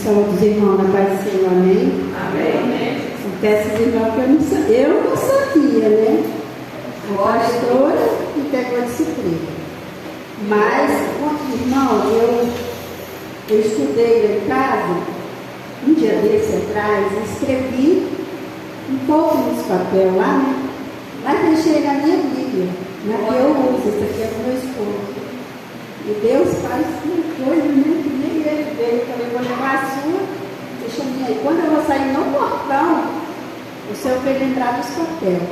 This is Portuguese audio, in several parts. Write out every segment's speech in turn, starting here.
Saúde dos irmãos na paz do Senhor, amém? Amém. Acontece, irmãos, que eu não sabia, né? A pastora me pegou de surpresa. Mas, irmão, eu estudei lá em casa, um dia desse atrás, escrevi um pouco nesse papel lá, né? Mas deixei na minha Bíblia, na que eu uso, esse aqui é do meu esposo. E Deus faz uma coisa, né? Que nem ele veio. Eu falei, vou levar a sua, deixa a minha aí. Quando eu vou sair no portão, o Senhor fez lembrar dos papéis.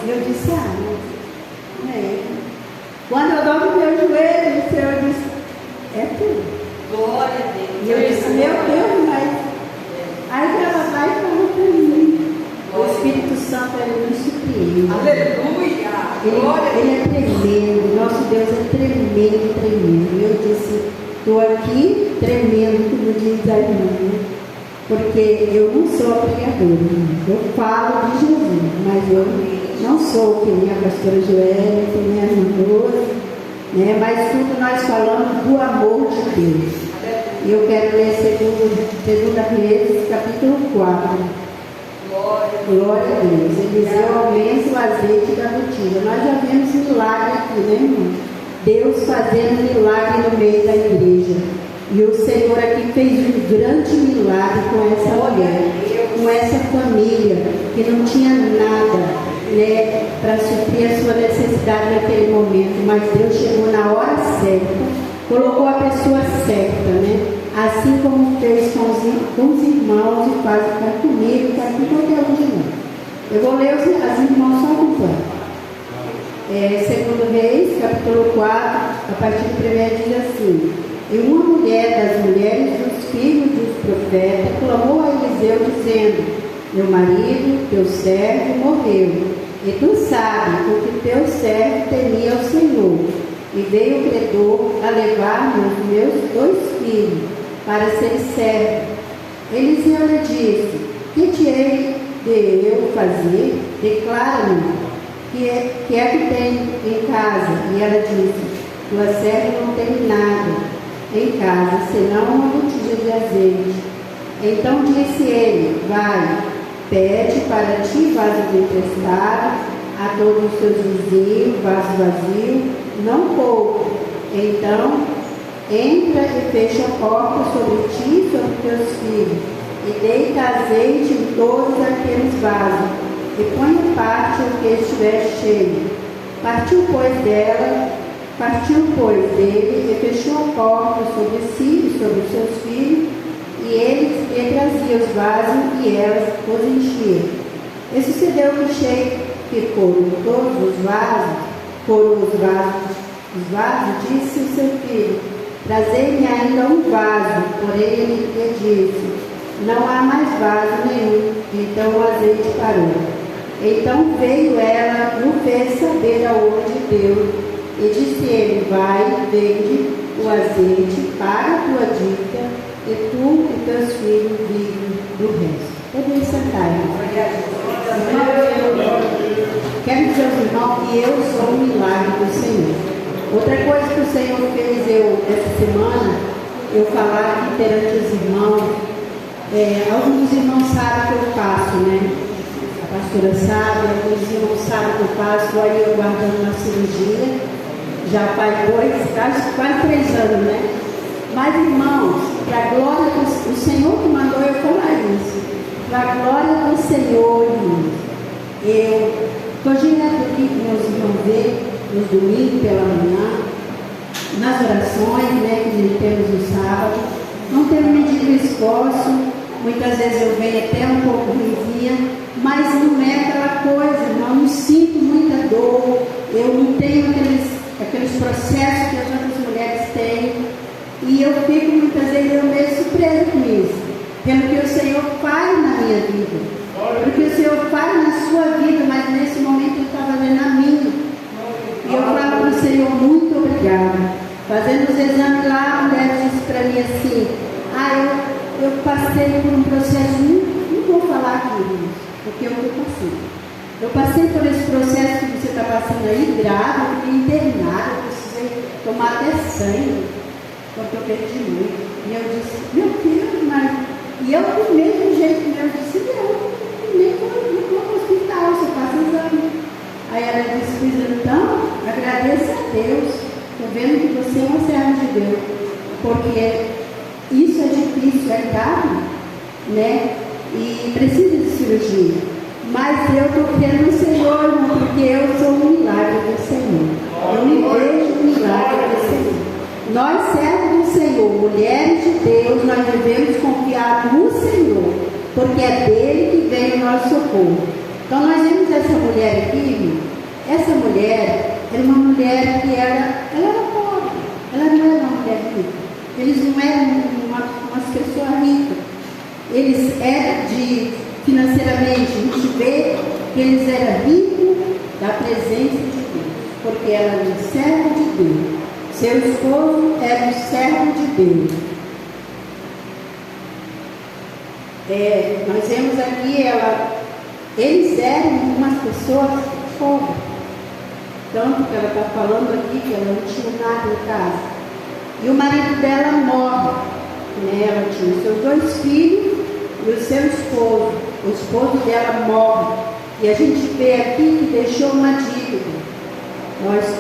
E eu disse, não é. Quando eu dobro o meu joelho, o Senhor disse, é tudo. Glória a Deus. E eu disse, meu Deus, mas. Aí ela vai e falou para mim. O Espírito Santo, ele nos surpreende. Aleluia. Ele é tremendo, nosso Deus é tremendo, tremendo. E eu disse, estou aqui tremendo, como diz a irmã, porque eu não sou a pregadora, eu falo de Jesus, mas eu não sou que nem a pastora Joélia, que nem a irmã Rose, né? Mas tudo nós falamos do amor de Deus. E eu quero ler 2 Reis, capítulo 4. Glória a Deus. Eliseu aumenta o azeite da botija. Nós já vemos milagre aqui, né, irmão? Deus fazendo milagre no meio da igreja. E o Senhor aqui fez um grande milagre com essa mulher, com essa família que não tinha nada, né, para suprir a sua necessidade naquele momento. Mas Deus chegou na hora certa, colocou a pessoa certa, né? Assim como fez com os irmãos e faz comigo, faz com qualquer um de nós. Eu vou ler as irmãs só acompanham. 2 Reis, capítulo 4, a partir do 1 diz assim: E uma mulher das mulheres dos filhos dos profetas clamou a Eliseu, dizendo: Meu marido, teu servo, morreu, e tu sabes o que teu servo temia ao Senhor. E veio o credor a levar-me os meus 2 filhos para ser servo. Eliseu lhe disse: Que te hei de eu fazer? Declara-me, que é que tem em casa? E ela disse: Tua serva não tem nada em casa, senão uma botija de azeite. Então disse ele: Vai, pede para ti vaso emprestado a todos os teus vizinhos, vaso vazio, não pouco. Então entra e fecha a porta sobre ti e sobre teus filhos, e deita azeite em todos aqueles vasos, e põe em parte o que estiver cheio. Partiu, pois, dele, e fechou a porta sobre si e sobre os seus filhos, e ele trazia os vasos, e elas os enchiam. E sucedeu que foram todos os vasos, disse o seu filho: Trazei-me ainda um vaso. Porém ele lhe disse: Não há mais vaso nenhum. Então o azeite parou. Então veio ela, o fez saber aonde deu, e disse ele: Vai, vende o azeite, paga a tua dívida, e tu e teus filhos vivem do resto. Podem sentar, irmão. Quero dizer aos irmãos que eu sou um milagre do Senhor. Outra coisa que o Senhor fez essa semana, eu falar aqui perante os irmãos, alguns irmãos sabem que eu faço, né? A pastora sabe, alguns irmãos sabem que eu faço, aí eu guardando uma cirurgia, já faz quase 3 anos, né? Mas, irmãos, para a glória do Senhor que mandou eu falar isso, para a glória do Senhor, irmãos, eu estou direto aqui com meus irmãos ver, nos domingos pela manhã, nas orações, né, que temos no sábado. Não tenho medido esforço, muitas vezes eu venho até um pouco ruimzinha, mas não é aquela coisa, não sinto muita dor, eu não tenho aqueles processos que as outras mulheres têm, e eu fico muitas vezes eu meio surpresa com isso, pelo que o Senhor faz na minha vida, porque o Senhor faz na sua vida, mas nesse momento Ele está fazendo na minha. E eu falo para o Senhor, muito obrigada. Fazendo os exames lá, a mulher disse para mim assim: eu passei por um processo, não vou falar aqui, porque eu passei. Eu passei por esse processo que você está passando aí, grave, eu fiquei internada, eu precisei tomar até sangue, porque eu perdi muito. E eu disse: meu Deus, mas E eu, do mesmo jeito que eu disse, não, nem vou para o hospital, você passa exame. Aí ela disse, então, agradeça a Deus, estou vendo que você é uma serva de Deus, porque isso é difícil, é caro, né? E precisa de cirurgia. Mas eu estou crendo no Senhor, irmão, porque eu sou um milagre do Senhor. Eu me vejo um milagre do Senhor. Nós, servos do Senhor, mulheres de Deus, nós devemos confiar no Senhor, porque é dele que vem o nosso socorro. Então nós vemos essa mulher aqui, irmão. Essa mulher era uma mulher que ela era pobre, ela não era uma mulher rica. Eles não eram umas pessoas ricas. Eles eram financeiramente, a gente vê que eles eram ricos da presença de Deus, porque ela era um servo de Deus. Seu esposo era um servo de Deus. Nós vemos aqui, eles eram umas pessoas pobres. Tanto que ela está falando aqui que ela não tinha nada em casa. E o marido dela morre. Né? Ela tinha os seus 2 filhos e o seu esposo. O esposo dela morre. E a gente vê aqui que deixou uma dívida.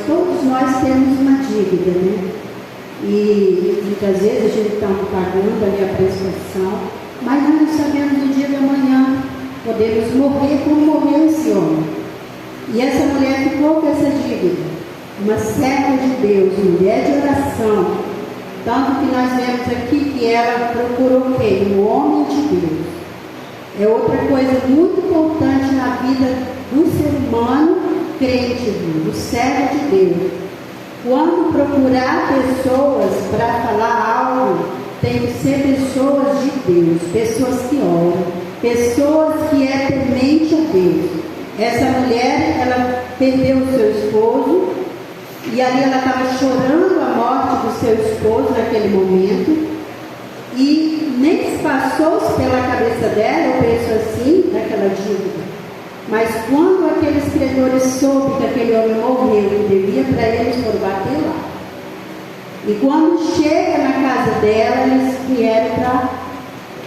Todos nós temos uma dívida, né? E muitas vezes a gente está pagando ali a prestação, mas nós não sabemos o dia da manhã. Podemos morrer como morreu esse homem. E essa mulher ficou com essa dívida. Uma serva de Deus, mulher de oração. Tanto que nós vemos aqui que ela procurou quem? O homem de Deus. É outra coisa muito importante na vida do ser humano crente, do servo de Deus. Quando procurar pessoas para falar algo, tem que ser pessoas de Deus, pessoas que oram, pessoas que é temente a Deus. Essa mulher, ela perdeu o seu esposo e ali ela estava chorando a morte do seu esposo naquele momento e nem se passou pela cabeça dela, eu penso assim, daquela dívida. Mas quando aqueles credores soube que aquele homem morreu, que devia para eles, foram bater lá. E quando chega na casa dela, eles vieram para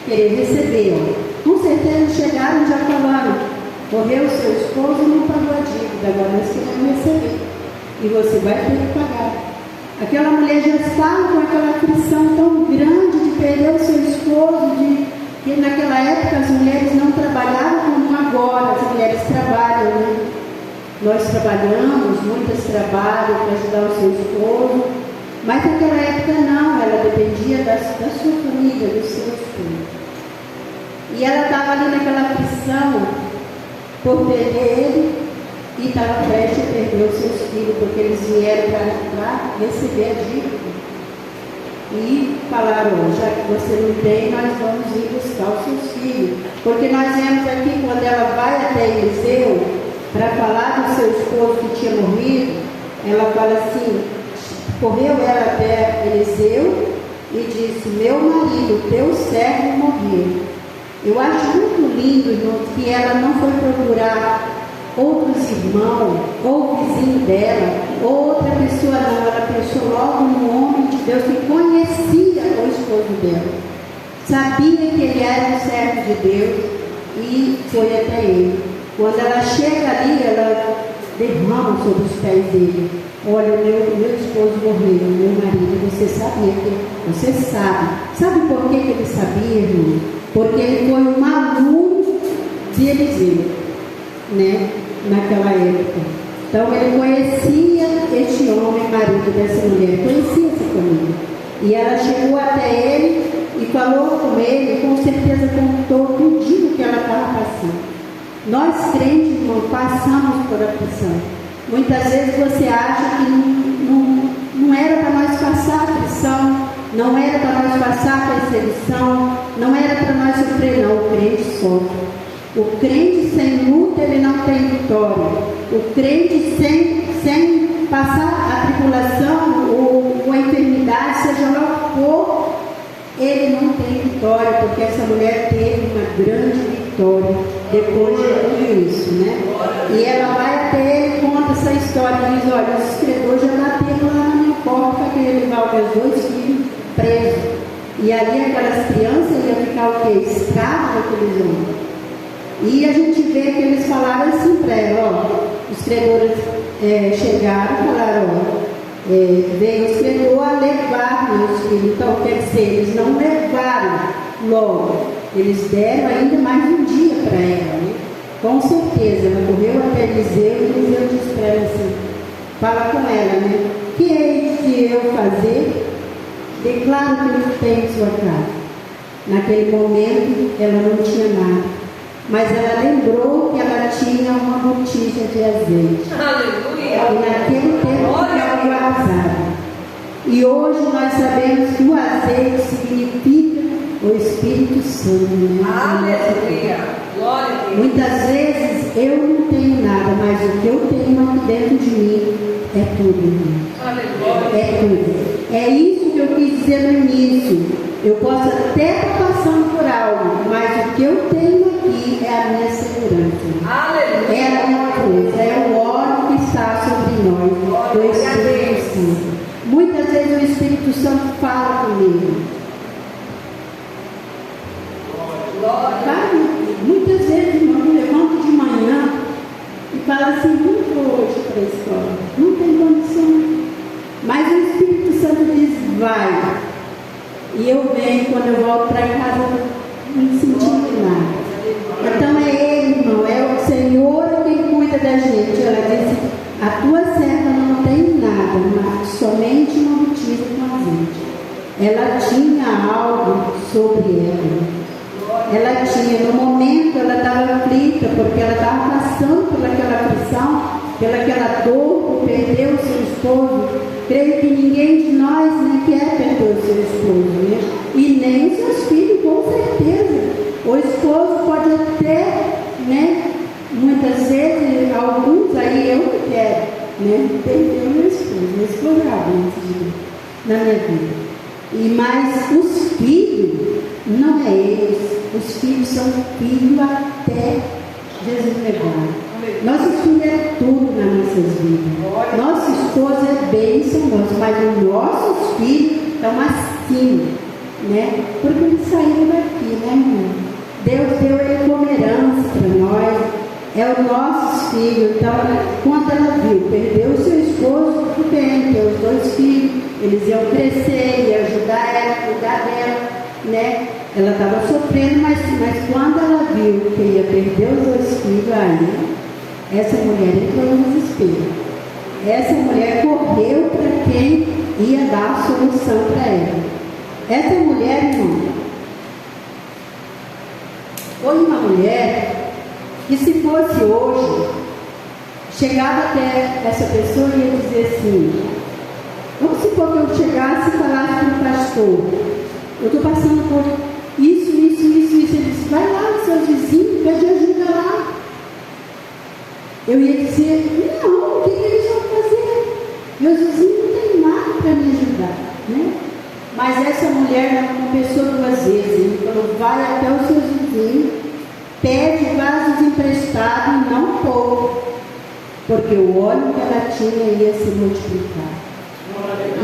querer recebê-lo. Com certeza chegaram já falando, morreu seu esposo e não pagou a dívida, agora nós queremos receber. E você vai ter que pagar. Aquela mulher já estava com aquela aflição tão grande de perder o seu esposo, que naquela época as mulheres não trabalhavam como agora, as mulheres trabalham, né? Nós trabalhamos, muitas trabalham para ajudar o seu esposo, mas naquela época não, ela dependia da sua família, do seu esposo. E ela estava ali naquela aflição por perder ele e estava prestes a perder os seus filhos, porque eles vieram para receber a dívida. E falaram, já que você não tem, nós vamos ir buscar os seus filhos. Porque nós vemos aqui, quando ela vai até Eliseu, para falar do seu esposo que tinha morrido, ela fala assim, correu ela até Eliseu e disse, meu marido, teu servo morreu. Eu acho muito lindo, irmão, que ela não foi procurar outros irmãos, ou vizinho dela, ou outra pessoa não, ela pensou logo no homem de Deus que conhecia o esposo dela, sabia que ele era um servo de Deus e foi até ele. Quando ela chega ali, ela derrama sobre os pés dele, olha, meu esposo morreu, meu marido, você sabia que, você sabe por que ele sabia, irmão? Porque ele foi um aluno de Eliseu, né? Naquela época. Então ele conhecia este homem, marido dessa mulher, conhecia essa família. E ela chegou até ele e falou com ele, com certeza contou tudinho que ela estava passando. Nós crentes, irmão, passamos por aflição. Muitas vezes você acha que não era para nós passar aflição, não era para nós passar perseguição, não era para nós sofrer, não. O crente sofre. O crente sem luta, ele não tem vitória. O crente sem passar a tribulação ou a enfermidade, seja lá o que for, ele não tem vitória, porque essa mulher teve uma grande vitória depois de tudo isso, né? E ela vai até ele, conta essa história, diz, olha, os credores já bateram lá na minha porta, querendo levar os meus 2 filhos presos. E ali aquelas crianças iam ficar o quê? Escravos daqueles homens. E a gente vê que eles falaram assim para ela, ó, os credores chegaram e falaram, ó, veio os credores a levar meus filhos. Então, quer dizer, eles não levaram logo, eles deram ainda mais um dia para ela, né? Com certeza, ela correu até Eliseu e Eliseu disse para ela assim, fala com ela, né? O que é que eu fazer? Declaro que não tem em sua casa. Naquele momento, ela não tinha nada. Mas ela lembrou que ela tinha uma botija de azeite. Aleluia! E naquele tempo ela guardava. E hoje nós sabemos que o azeite significa o Espírito Santo, né? Aleluia! Glória a Deus! Muitas vezes eu não tenho nada, mas o que eu tenho aqui dentro de mim é tudo, irmão. Aleluia! É tudo. É isso que eu quis dizer no início. Eu posso até estar passando por algo, mas o que eu tenho aqui é a minha segurança. Aleluia! É a minha coisa, é o óleo que está sobre nós, do Espírito Santo. Muitas vezes o Espírito Santo fala comigo. Muitas vezes, irmão, eu levanto de manhã e falo assim, não vou hoje para a escola, não tem condição. Mas o Espírito Santo diz, vai. E eu venho, quando eu volto para casa, não sentindo nada. Então é Ele, irmão, é o Senhor quem cuida da gente. Ela disse, a tua serva não tem nada, mas somente uma botija com azeite. Ela tinha algo sobre ela. Ela tinha, no momento ela estava aflita, porque ela estava passando por aquela aflição, pelaquela dor, por perder o seu esposo. Creio que ninguém de nós quer perder o seu esposo, né? E nem os seus filhos, com certeza. O esposo pode até, né? Muitas vezes, alguns aí eu não quero, né? Perder o meu esposo, explorado na minha vida. Mas os filhos, não é eles. Os filhos são filhos até Jesus levar. Nossos filhos é tudo nas nossas vidas. Nosso esposo é bênção nosso, mas os nossos filhos estão acima, né? Porque eles saíram daqui, né, irmão? Deus deu ele como herança para nós. É os nossos filhos. Então, quando ela viu, perdeu o seu esposo, tudo bem, tem os dois filhos, eles iam crescer, iam ajudar ela, cuidar dela, né? Ela estava sofrendo, mas quando ela viu que ia perder os dois filhos, aí, essa mulher entrou no desespero. Essa mulher correu para quem ia dar a solução para ela. Essa mulher, irmão, foi uma mulher que, se fosse hoje, chegava até essa pessoa e ia dizer assim, vamos supor que eu chegasse e falasse para o pastor, eu estou passando por isso. Ele disse, vai lá, seus vizinhos, pede ajuda lá. Eu ia dizer, não, o que eles vão fazer? Meus vizinhos não têm nada para me ajudar, né? Mas essa mulher não pensou duas vezes. Ele falou, vai até os seus vizinhos, pede vasos emprestados, não pouco, porque o óleo que ela tinha ia se multiplicar.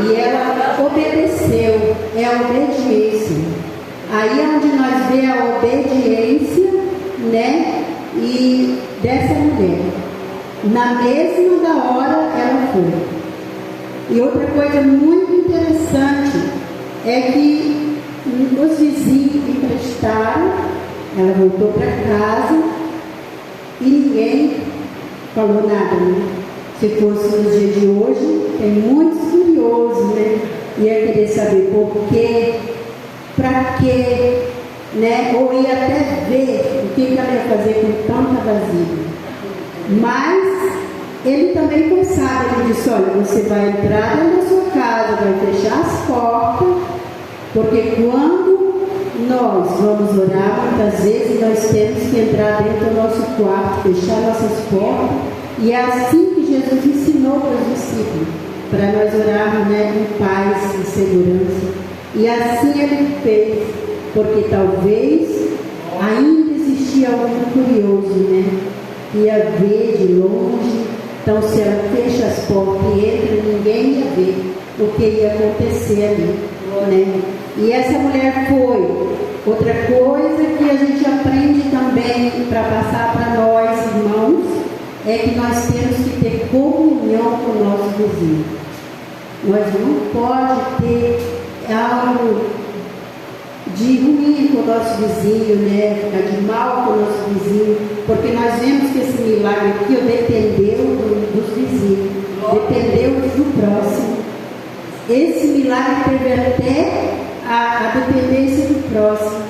E ela obedeceu, é a obediência. Aí é onde nós vemos a obediência, né? E dessa mulher. Na mesma da hora ela foi. E outra coisa muito interessante é que os vizinhos emprestaram, ela voltou para casa e ninguém falou nada, né? Se fosse no dia de hoje, tem muitos curiosos, né? Ia querer saber por quê, para quê, né? Ou ia até ver o que ela ia fazer com tanta vazia. Mas ele também foi sábio, ele disse, olha, você vai entrar dentro da sua casa, vai fechar as portas, porque quando nós vamos orar, muitas vezes nós temos que entrar dentro do nosso quarto, fechar nossas portas, e é assim que Jesus ensinou para os discípulos, para nós orarmos, né, em paz e segurança. E assim ele fez, porque talvez ainda existia algum curioso, né? Ia ver de longe. Então, se ela fecha as portas e entra, ninguém ia ver o que ia acontecer ali. né? E essa mulher foi. Outra coisa que a gente aprende também para passar para nós, irmãos, é que nós temos que ter comunhão com o nosso vizinho. Nós não podemos ter algo de ruim com o nosso vizinho, né? Ficar de mal com o nosso vizinho, porque nós vemos que esse milagre aqui dependeu dos vizinhos, dependeu do próximo. Esse milagre teve até a dependência do próximo.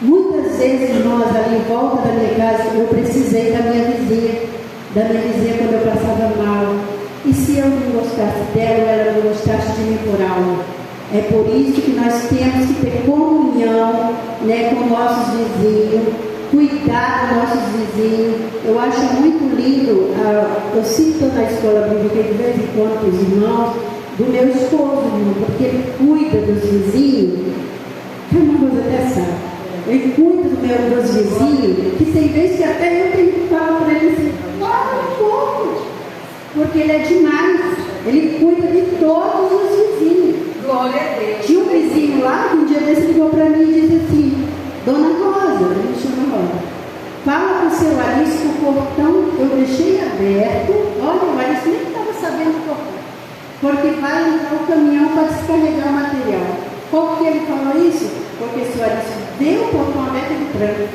Muitas vezes, irmãos, ali em volta da minha casa, eu precisei da minha vizinha quando eu passava mal. E se eu não gostasse dela, ou ela não gostasse de mim por algo? É por isso que nós temos que ter comunhão, né, com nossos vizinhos, cuidar dos nossos vizinhos. Eu acho muito lindo, eu cito na escola bíblica de vez em quando os irmãos, do meu esposo, porque ele cuida dos vizinhos. É uma coisa dessa. Ele cuida dos vizinhos, que tem vezes que até eu tenho que falar para ele assim, fala um pouco, porque ele é demais. Ele cuida de todos os vizinhos. Glória a Deus. Tinha um vizinho lá, que um dia desse ligou para mim e disse assim, Dona Rosa, ele me chama Rosa, fala para o seu Alice que o portão eu deixei aberto. Olha, o Alice nem estava sabendo o portão, porque vai entrar o caminhão para descarregar o material. Por que ele falou isso? Porque se o Alice vê o portão aberto, ele tranca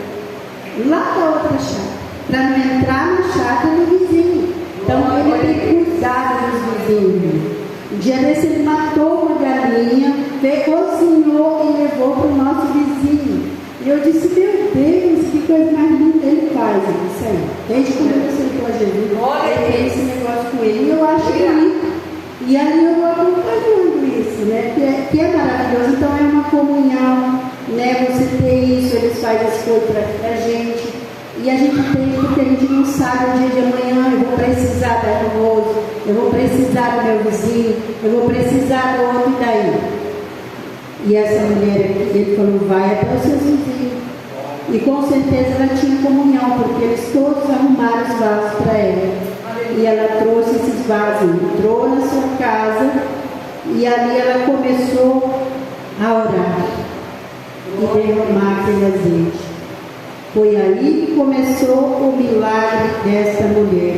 lá da outra chácara, para não entrar na chácara do vizinho. Então ele tem cuidado dos vizinhos. Um dia desse ele matou uma galinha, cozinhou e levou para o nosso vizinho. E eu disse, meu Deus, que coisa mais linda ele faz. Isso aí. Desde quando ele aceitou a Jesus, ele fez esse negócio com ele. E eu acho bonito. E ali eu vou acompanhando isso, né? Que é maravilhoso. Então é uma comunhão, né? Você ter isso, eles fazem as coisas para a gente. E a gente tem, porque a gente não sabe o dia de amanhã, eu vou precisar da almoço, eu vou precisar do meu vizinho, eu vou precisar do outro, e daí? E essa mulher aqui, ele falou, vai até os seus vizinhos. E com certeza ela tinha comunhão, porque eles todos arrumaram os vasos para ela. E ela trouxe esses vasos, entrou na sua casa, e ali ela começou a orar e derramar aquele azeite. Foi aí que começou o milagre dessa mulher.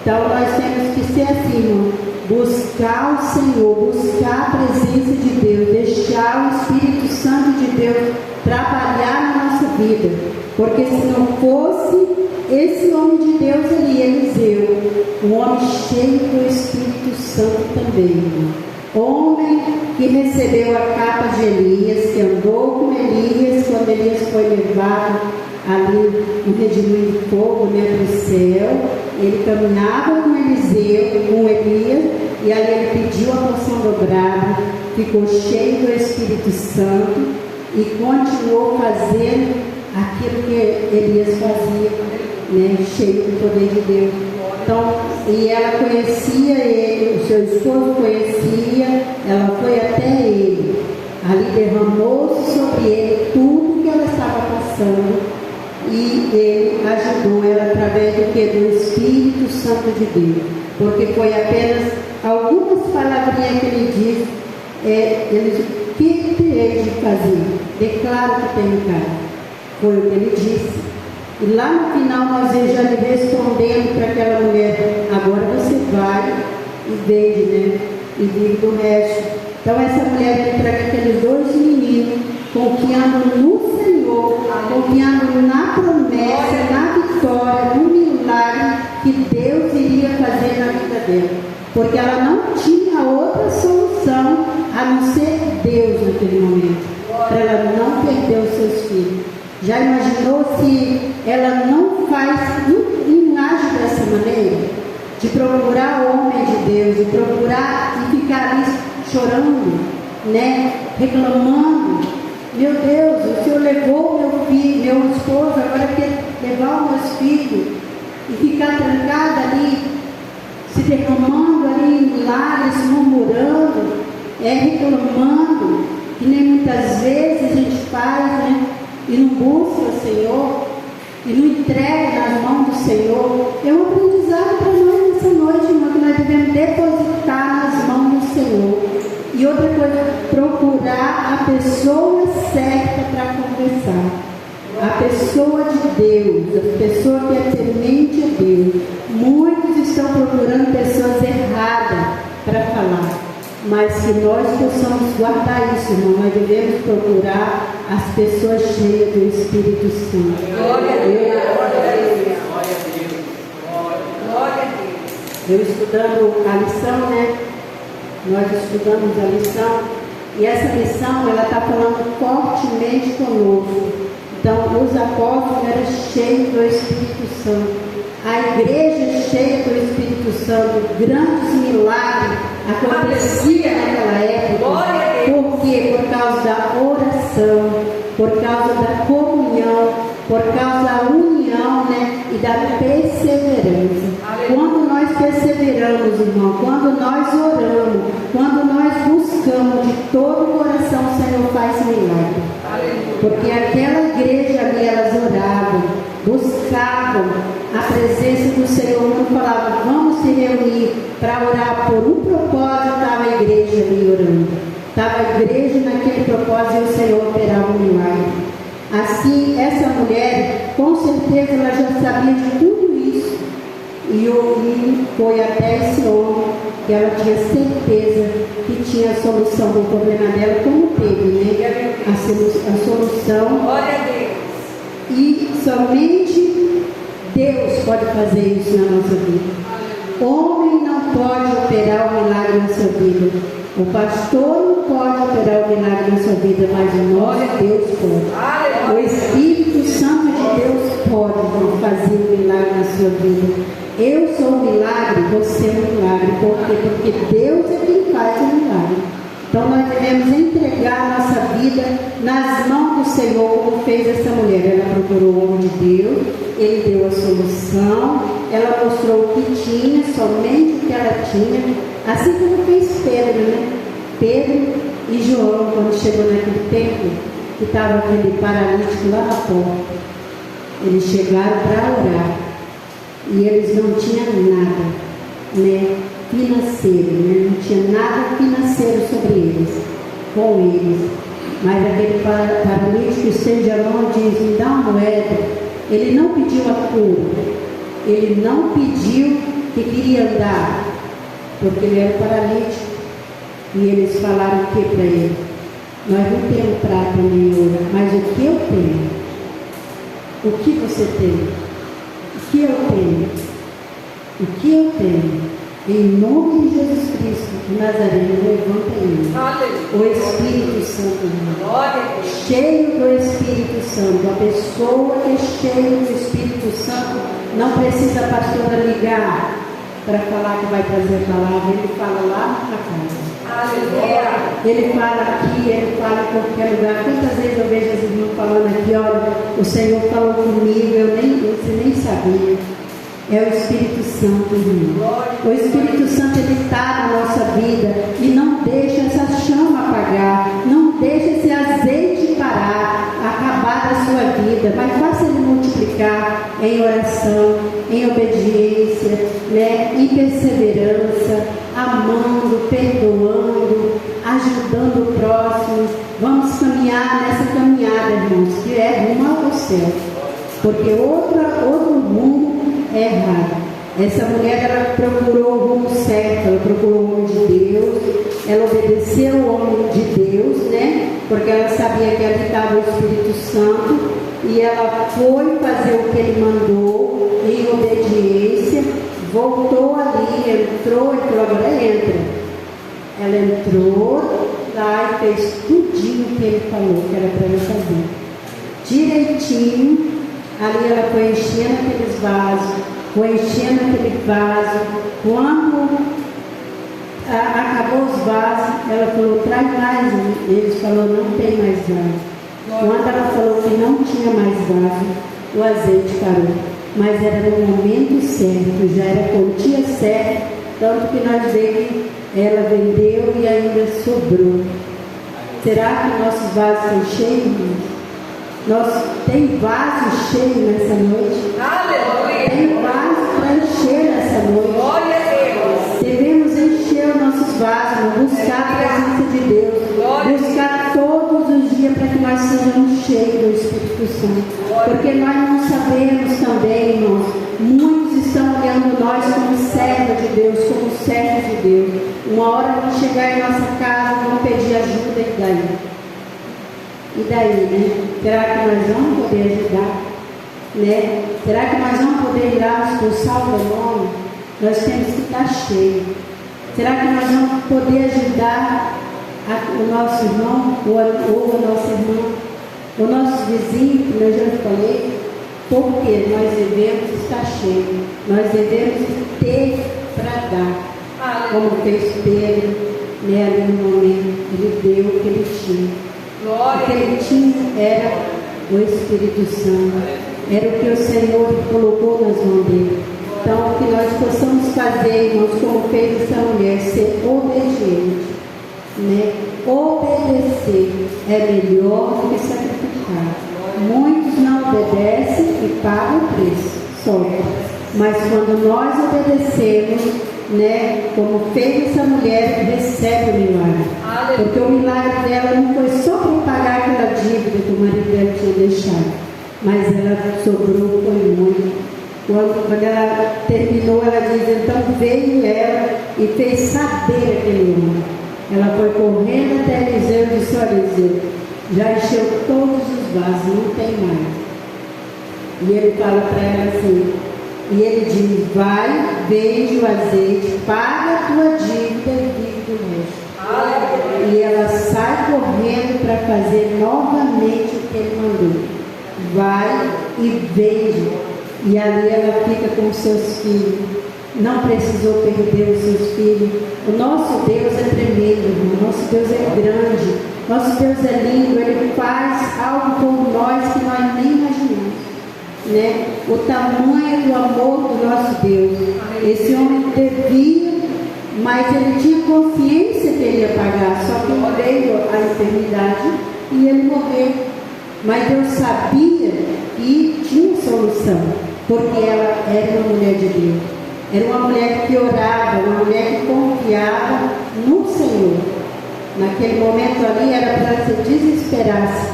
Então nós temos que ser assim, irmão, buscar o Senhor, buscar a presença de Deus, deixar o Espírito Santo de Deus trabalhar na nossa vida. Porque se não fosse esse homem de Deus ali, Eliseu, um homem cheio do Espírito Santo também, irmão. Homem que recebeu a capa de Elias, que andou com Elias quando Elias foi levado ali no redimento de fogo, né, do céu. Ele caminhava com Eliseu, com Elias, e ali ele pediu a porção dobrada, ficou cheio do Espírito Santo e continuou fazendo aquilo que Elias fazia, né, cheio do poder de Deus. Então, e ela conhecia ele, o seu esposo conhecia, ela foi até ele, ali derramou-se sobre ele tudo que ela estava passando, e ele ajudou ela através do que? Do Espírito Santo de Deus, porque foi apenas algumas palavrinhas que ele disse, ele disse, o que terei de fazer? Declaro que tenho casa. Foi o que ele disse. E lá no final nós já lhe respondendo para aquela mulher, agora você vai e vende, né? E vive do resto. Então essa mulher entra com aqueles dois meninos, confiando no Senhor, confiando na promessa, na vitória, no milagre que Deus iria fazer na vida dela. Porque ela não tinha outra solução a não ser Deus naquele momento, para ela não perder os seus filhos. Já imaginou se ela não age dessa maneira? De procurar o homem de Deus, de procurar e ficar ali chorando, né? Reclamando. Meu Deus, o Senhor levou meu filho, meu esposo, agora quer levar os meus filhos. E ficar trancada ali, se derramando ali em lágrimas, murmurando, reclamando, que nem muitas vezes a gente faz, né? E não busca o Senhor, e não entrega nas mãos do Senhor. É um aprendizado para nós nessa noite, irmão, que nós devemos depositar nas mãos do Senhor. E outra coisa, procurar pessoa certa para conversar. A pessoa de Deus, a pessoa que é temente a Deus. Muitos estão procurando pessoas erradas para falar, mas que nós possamos guardar isso, irmão. Nós devemos procurar as pessoas cheias do Espírito Santo. Glória a Deus. Glória a Deus. Eu estudando a lição, né? Nós estudamos a lição, e essa lição ela está falando fortemente conosco. Então, os apóstolos eram cheios do Espírito Santo. A igreja cheia do Espírito Santo, grandes milagres aconteciam naquela época. Por quê? Por causa da oração, por causa da comunhão, por causa da união, né? E da perseverança. Quando nós perseveramos, irmão, quando nós oramos, quando nós buscamos de todo o coração, o Senhor faz milagre. Porque aquela igreja ali, elas oravam, buscavam a presença do Senhor. Quando falavam, vamos se reunir para orar por um propósito, estava a igreja ali orando. Estava a igreja naquele propósito e o Senhor operava um milagre. Assim, essa mulher, com certeza, ela já sabia de tudo isso. E foi até esse homem que ela tinha certeza que tinha a solução do problema dela, como teve, né? A solução. Glória a Deus. E somente Deus pode fazer isso na nossa vida. Homem não pode operar o milagre na sua vida. O pastor não pode operar o milagre na sua vida, mas o nosso Deus pode. O Espírito Santo de Deus pode fazer o milagre na sua vida. Eu sou um milagre, você é um milagre. Por quê? Porque Deus é quem faz o milagre. Então nós devemos entregar a nossa vida nas mãos do Senhor, como fez essa mulher. Ela procurou o homem de Deus, ele deu a solução, ela mostrou o que tinha, somente o que ela tinha, assim como fez Pedro, né? Pedro e João, quando chegou naquele templo, que estava aquele paralítico lá na porta. Eles chegaram para orar. E eles não tinham nada, né, financeiro, né? Não tinha nada financeiro sobre eles, com eles. Mas aquele paralítico estende a mão e diz, me dá uma moeda. Ele não pediu a cura, ele não pediu que queria andar, porque ele era paralítico. E eles falaram o que para ele? Nós não temos prata nem ouro, mas o que eu tenho? O que você tem? O que eu tenho? O que eu tenho? Em nome de Jesus Cristo, Nazareno, levanta ele. O Espírito Santo, cheio do Espírito Santo. A pessoa que é cheia do Espírito Santo não precisa a pastora ligar para falar que vai trazer a palavra. Ele fala lá na casa. Ele fala aqui, ele fala em qualquer lugar. Quantas vezes eu vejo as irmãs falando aqui, olha, o Senhor falou comigo, você nem sabia. É o Espírito Santo, irmão. O Espírito Santo, ele está na nossa vida e não deixa essa chama apagar, não deixa esse azeite parar, acabar da sua vida, mas faça ele multiplicar em oração, em obediência, né? Em perseverança, amando, perdoando, ajudando o próximo. Vamos caminhar nessa caminhada, irmãos, que é rumo ao céu, porque outro rumo é errado. Essa mulher, ela procurou o rumo certo, ela procurou o homem de Deus, ela obedeceu o homem de Deus, né? Porque ela sabia que ali estava o Espírito Santo, e ela foi fazer o que ele mandou em obediência, voltou ali, entrou e falou, agora entra. Ela entrou lá e fez tudinho que ele falou que era para ela fazer. Direitinho, ali ela foi enchendo aqueles vasos, foi enchendo aquele vaso. Quando acabou os vasos, ela falou, traz mais. Eles falaram, não tem mais vaso. Quando ela falou que não tinha mais vaso, o azeite parou. Mas era no momento certo, já era a quantia certa, tanto que nós vemos que ela vendeu e ainda sobrou. Será que nossos vasos estão cheios? Tem vaso cheio nessa noite? Aleluia! Tem vaso para encher nessa noite. Glória a Deus! Devemos encher os nossos vasos, buscar a presença de Deus, buscar todos os nós sejamos cheios do Espírito Santo. Porque nós não sabemos também, irmãos, muitos estão olhando nós como servo de Deus, como servo de Deus. Uma hora vão chegar em nossa casa, vão pedir ajuda e daí? E daí, né? Será que nós vamos poder ajudar? Né? Será que nós vamos poder ir lá expulsar o demônio? Nós temos que estar cheios. Será que nós vamos poder ajudar o nosso irmão ou a nossa irmã, o nosso vizinho, como eu já falei? Porque nós devemos estar cheios, nós devemos ter para dar, como fez Pedro, né, ali no momento, ele deu o que ele tinha. O que ele tinha era o Espírito Santo, era o que o Senhor colocou nas mãos dele. Então, que nós possamos fazer, irmãos, como fez essa mulher, ser obediente, né? Obedecer é melhor do que sacrificar. Muitos não obedecem e pagam o preço, sofrem. Mas quando nós obedecemos, né, como fez essa mulher, recebe o milagre. Porque o milagre dela não foi só para pagar aquela dívida que o marido dela tinha deixado, mas ela sobrou, foi muito. Quando ela terminou, ela diz, então veio ela e fez saber aquele homem. Ela foi correndo até Eliseu e disse, olha, Eliseu, já encheu todos os vasos, não tem mais. E ele fala para ela assim, e ele diz, vai, vende o azeite, paga a tua dívida e vive do resto. E ela sai correndo para fazer novamente o que ele mandou. Vai e vende. E ali ela fica com os seus filhos. Não precisou perder os seus filhos. O nosso Deus é tremendo, irmão. Nosso Deus é grande. Nosso Deus é lindo. Ele faz algo por nós que nós nem imaginamos, né? O tamanho do amor do nosso Deus. Esse homem devia, mas ele tinha consciência que ele ia pagar. Só que veio a enfermidade e ele morreu. Mas Deus sabia e tinha solução, porque ela era uma mulher de Deus. Era uma mulher que orava, uma mulher que confiava no Senhor. Naquele momento ali era para ela se desesperasse,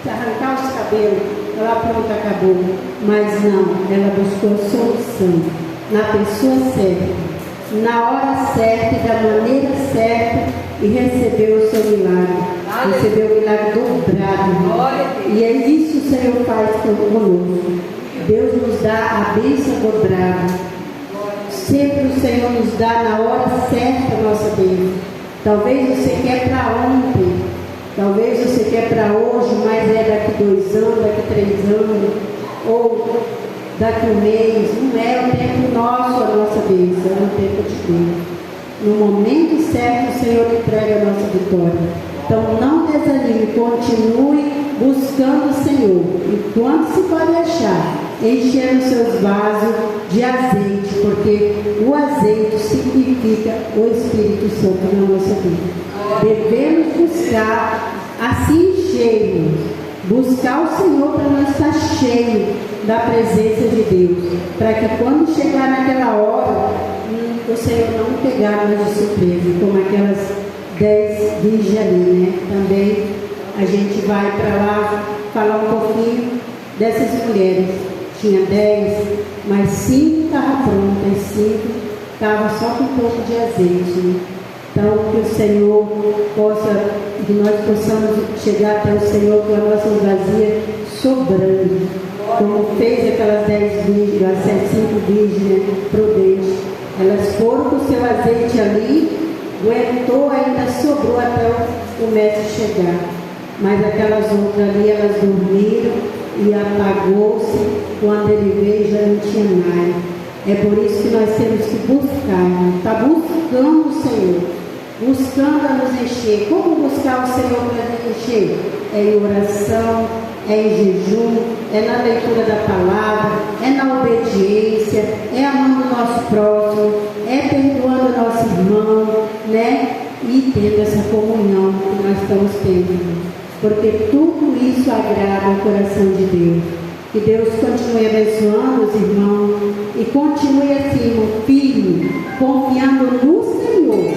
se arrancar os cabelos, ela pronto, acabou. Mas não, ela buscou a solução na pessoa certa, na hora certa e da maneira certa, e recebeu o seu milagre. Recebeu o milagre dobrado. E é isso que o Senhor faz conosco. Deus nos dá a bênção dobrada. Sempre o Senhor nos dá na hora certa a nossa bênção. Talvez você quer para ontem, talvez você quer para hoje, mas é daqui 2 anos, daqui 3 anos, ou daqui 1 mês. Não é o tempo nosso, a nossa bênção, é o tempo de Deus. No momento certo, o Senhor entrega a nossa vitória. Então não desanime, continue buscando o Senhor. E quando se pode achar, enchendo seus vasos de azeite, porque o azeite significa o Espírito Santo na nossa vida. Devemos buscar assim cheios, buscar o Senhor para nós estar cheios da presença de Deus, para que quando chegar naquela hora, o Senhor não pegar nós de surpresa, como aquelas 10 virgens ali, né? Também a gente vai para lá falar um pouquinho dessas mulheres. Tinha 10, mas 5 estavam prontas, 5 estavam só com um pouco de azeite, né? Então, que o Senhor possa, que nós possamos chegar até o Senhor com a nossa vazia sobrando, como fez aquelas 10 virgens, as 5 virgens, né, prudentes. Elas foram com o seu azeite ali, aguentou, ainda sobrou até o mestre chegar. Mas aquelas outras ali, elas dormiram e apagou-se. Quando ele veio, já não tinha nada. É por isso que nós temos que buscar, está buscando o Senhor, buscando a nos encher. Como buscar o Senhor para nos encher? É em oração, é em jejum, é na leitura da palavra, é na obediência, é amando o nosso próximo, é perdoando o nosso irmão, né? E tendo essa comunhão que nós estamos tendo. Porque tudo isso agrada o coração de Deus. Que Deus continue abençoando os irmãos e continue assim, meu filho, confiando no Senhor,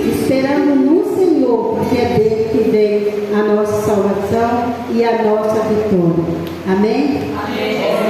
esperando no Senhor, porque é dele que vem a nossa salvação. salvação e a nossa vitória. Amém? Amém.